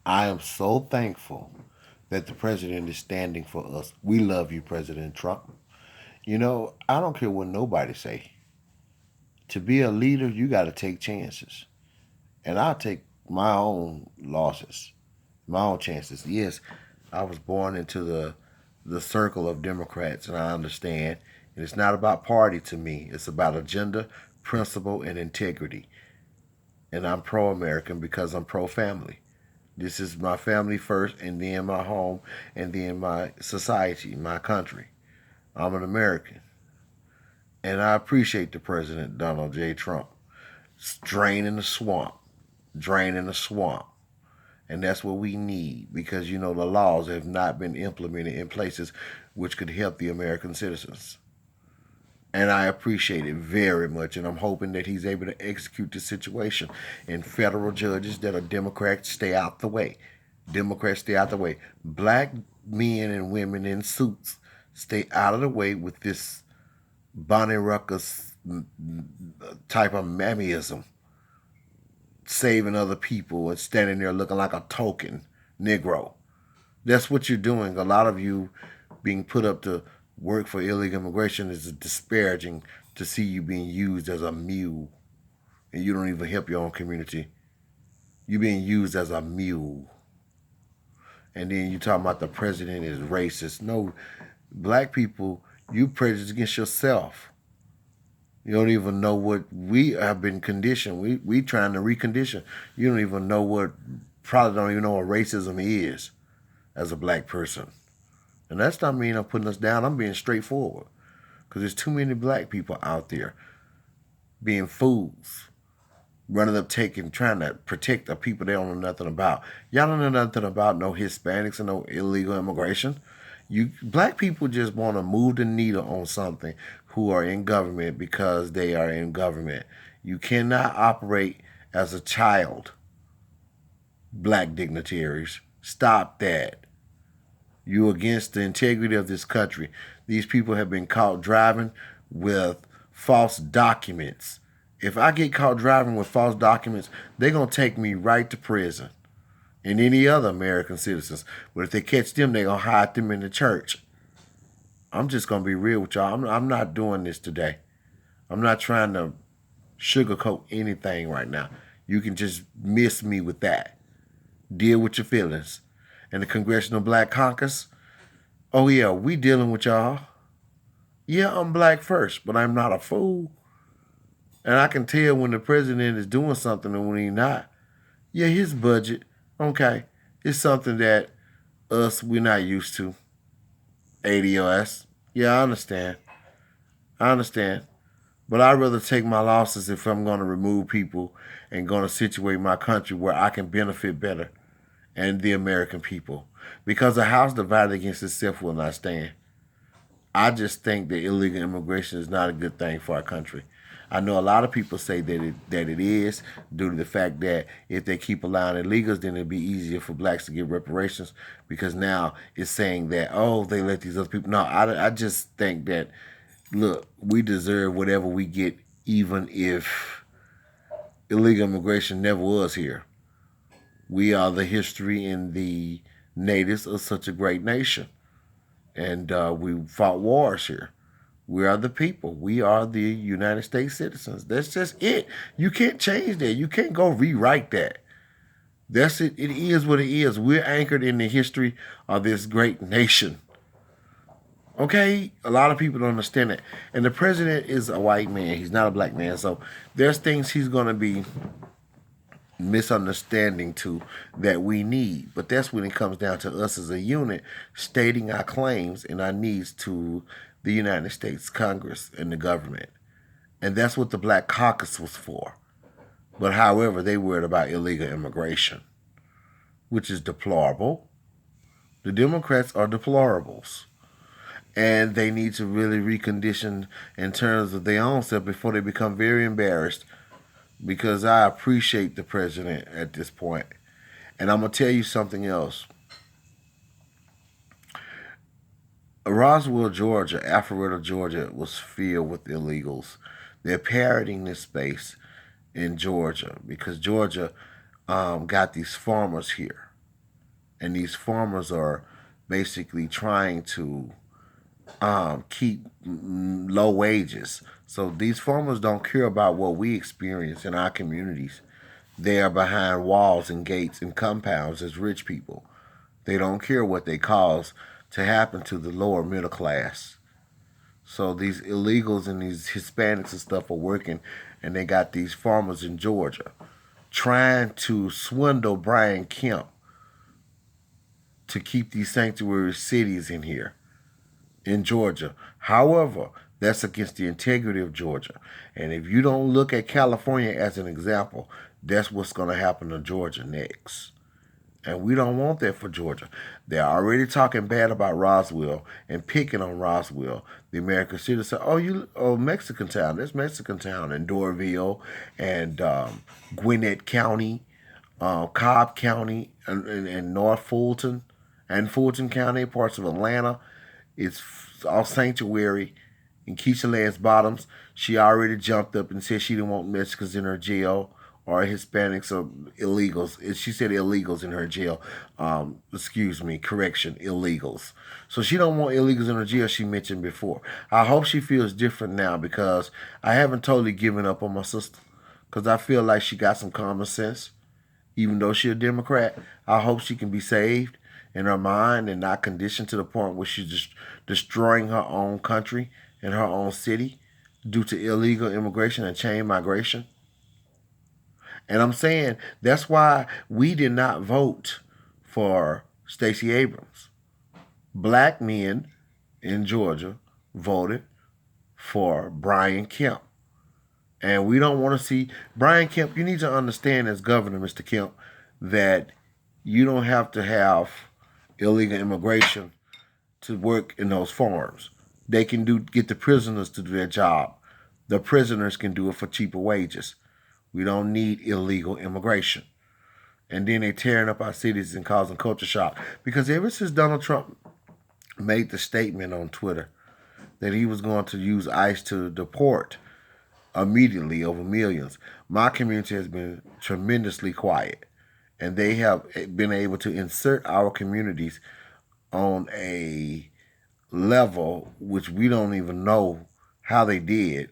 I am so thankful that the president is standing for us. We love you, President Trump. You know, I don't care what nobody say. To be a leader, you got to take chances. And I'll take my own losses, my own chances. Yes, I was born into the circle of Democrats, and I understand. And it's not about party to me. It's about agenda, principle, and integrity. And I'm pro-American because I'm pro-family. This is my family first, and then my home, and then my society, my country. I'm an American, and I appreciate the President Donald J. Trump draining the swamp, draining the swamp. And that's what we need because, you know, the laws have not been implemented in places which could help the American citizens. And I appreciate it very much. And I'm hoping that he's able to execute the situation. And federal judges that are Democrats stay out the way. Democrats stay out the way. Black men and women in suits stay out of the way with this Bonnie Ruckus type of mammyism, saving other people and standing there looking like a token Negro. That's what you're doing. A lot of you being put up to work for illegal immigration is disparaging to see you being used as a mule, and you don't even help your own community. You're being used as a mule. And then you talking about the president is racist. No, black people, you prejudice against yourself. You don't even know what we have been conditioned. We trying to recondition. You don't even know what, probably don't even know what racism is as a black person. And that's not mean I'm putting us down. I'm being straightforward. Because there's too many black people out there being fools, running up, taking, trying to protect the people they don't know nothing about. Y'all don't know nothing about no Hispanics and no illegal immigration. You black people just want to move the needle on something who are in government because they are in government. You cannot operate as a child, black dignitaries. Stop that. You against the integrity of this country. These people have been caught driving with false documents. If I get caught driving with false documents, they're going to take me right to prison and any other American citizens. But if they catch them, they're going to hide them in the church. I'm just going to be real with y'all. I'm not doing this today. I'm not trying to sugarcoat anything right now. You can just miss me with that. Deal with your feelings. And the Congressional Black Caucus, oh yeah, we dealing with y'all. Yeah, I'm black first, but I'm not a fool. And I can tell when the president is doing something and when he's not. Yeah, his budget, okay, it's something that we're not used to. ADOS. Yeah, I understand. I understand. But I'd rather take my losses if I'm going to remove people and going to situate my country where I can benefit better and the American people. Because a house divided against itself will not stand. I just think that illegal immigration is not a good thing for our country. I know a lot of people say that it is due to the fact that if they keep allowing illegals, then it'll be easier for blacks to get reparations because now it's saying that, oh, they let these other people. No, I just think that, look, we deserve whatever we get even if illegal immigration never was here. We are the history and the natives of such a great nation. And we fought wars here. We are the people. We are the United States citizens. That's just it. You can't change that. You can't go rewrite that. That's it. It is what it is. We're anchored in the history of this great nation. Okay? A lot of people don't understand that. And the president is a white man. He's not a black man. So there's things he's going to be misunderstanding to that we need. But that's when it comes down to us as a unit stating our claims and our needs to the United States Congress and the government. And that's what the Black Caucus was for. But however, they worried about illegal immigration, which is deplorable. The Democrats are deplorables. And they need to really recondition in terms of their own self before they become very embarrassed because I appreciate the president at this point. And I'm going to tell you something else. Roswell, Georgia, Alpharetta, Georgia was filled with illegals. They're parroting this space in Georgia because Georgia got these farmers here. and these farmers are basically trying to keep low wages. So these farmers don't care about what we experience in our communities. They are behind walls and gates and compounds as rich people. They don't care what they cause to happen to the lower middle class. So these illegals and these Hispanics and stuff are working, and they got these farmers in Georgia trying to swindle Brian Kemp to keep these sanctuary cities in here in Georgia. However, that's against the integrity of Georgia. And if you don't look at California as an example, that's what's going to happen to Georgia next. And we don't want that for Georgia. They're already talking bad about Roswell and picking on Roswell. The American citizens say, Mexican town. There's Mexican town in Doraville and Gwinnett County, Cobb County, and North Fulton, and Fulton County, parts of Atlanta. It's all sanctuary. In Keisha Lance Bottoms, she already jumped up and said she didn't want Mexicans in her jail or Hispanics or illegals. She said illegals in her jail. Illegals. So she don't want illegals in her jail, she mentioned before. I hope she feels different now because I haven't totally given up on my sister because I feel like she got some common sense. Even though she's a Democrat, I hope she can be saved in her mind and not conditioned to the point where she's just destroying her own country and her own city due to illegal immigration and chain migration. And I'm saying that's why we did not vote for Stacey Abrams. Black men in Georgia voted for Brian Kemp. And we don't want to see Brian Kemp. You need to understand as governor, Mr. Kemp, that you don't have to have illegal immigration to work in those farms. They can get the prisoners to do their job. The prisoners can do it for cheaper wages. We don't need illegal immigration. And then they're tearing up our cities and causing culture shock. Because ever since Donald Trump made the statement on Twitter that he was going to use ICE to deport immediately over millions, my community has been tremendously quiet. And they have been able to insert our communities on a level which we don't even know how they did.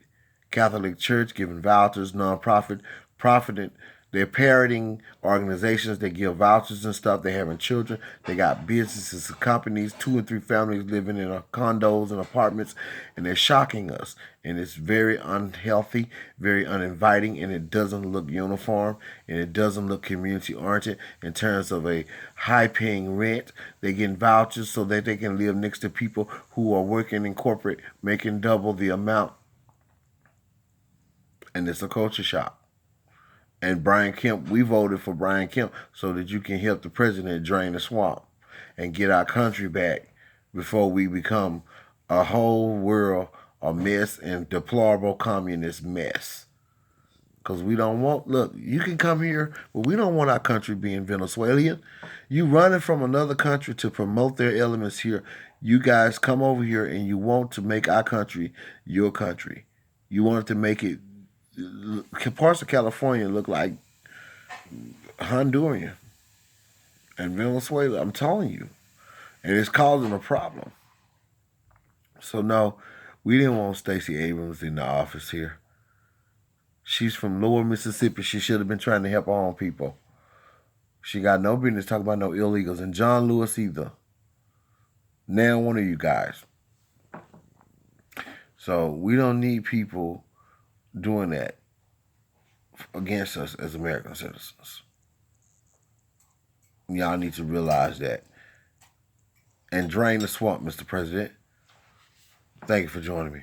Catholic Church giving vouchers, nonprofit, profiting. They're parroting organizations. They give vouchers and stuff. They're having children. They got businesses and companies, 2 and 3 families living in condos and apartments, and they're shocking us. And it's very unhealthy, very uninviting, and it doesn't look uniform, and it doesn't look community-oriented in terms of a high-paying rent. They're getting vouchers so that they can live next to people who are working in corporate, making double the amount. And it's a culture shock. And Brian Kemp, we voted for Brian Kemp so that you can help the president drain the swamp and get our country back before we become a whole world a mess and deplorable communist mess. Because we don't want, look, you can come here, but we don't want our country being Venezuelan. You running from another country to promote their elements here. You guys come over here and you want to make our country your country. You want to make it, parts of California look like Honduran and Venezuela. I'm telling you. And it's causing a problem. So no, we didn't want Stacey Abrams in the office here. She's from Lower Mississippi. She should have been trying to help her own people. She got no business talking about no illegals. And John Lewis either. Now one of you guys. So we don't need people doing that against us as American citizens. Y'all need to realize that. And drain the swamp, Mr. President. Thank you for joining me.